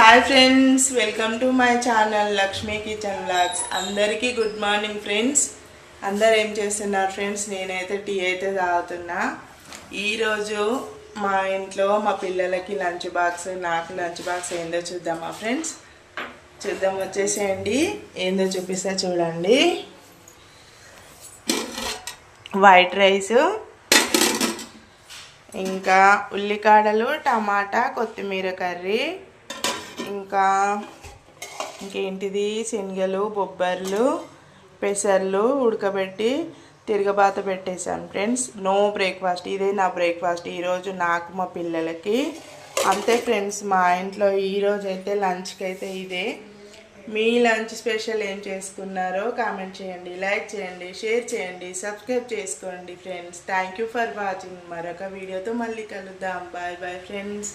Hi friends, welcome to my channel Lakshmi kitchen vlogs. అందరికీ good morning friends. అందరు ఏం చేస్తున్నారు ఫ్రెండ్స్? నేనైతే టీ అయితే తాగుతున్నా. ఈరోజు మా ఇంట్లో మా పిల్లలకి లంచ్ బాక్స్, నాకు లంచ్ బాక్స్ ఏందో చూద్దామా ఫ్రెండ్స్? చూద్దాం, వచ్చేసేయండి. ఏందో చూపిస్తా చూడండి. వైట్ రైస్, ఇంకా ఉల్లికాడలు, టమాటా, కొత్తిమీర కర్రీ, ఇంకా ఇంకేంటిది శనగలు, బొబ్బర్లు, పెసర్లు ఉడకబెట్టి తిరగబాత పెట్టేశాను ఫ్రెండ్స్. నో బ్రేక్ఫాస్ట్, ఇదే నా బ్రేక్ఫాస్ట్ ఈరోజు నాకు మా పిల్లలకి. అంతే ఫ్రెండ్స్, మా ఇంట్లో ఈరోజు అయితే లంచ్కి అయితే ఇదే. మీ లంచ్ స్పెషల్ ఏం చేసుకున్నారో కామెంట్ చేయండి, లైక్ చేయండి, షేర్ చేయండి, సబ్స్క్రైబ్ చేసుకోండి friends. Thank you for watching. మరొక వీడియోతో మళ్ళీ కలుద్దాం. Bye bye friends.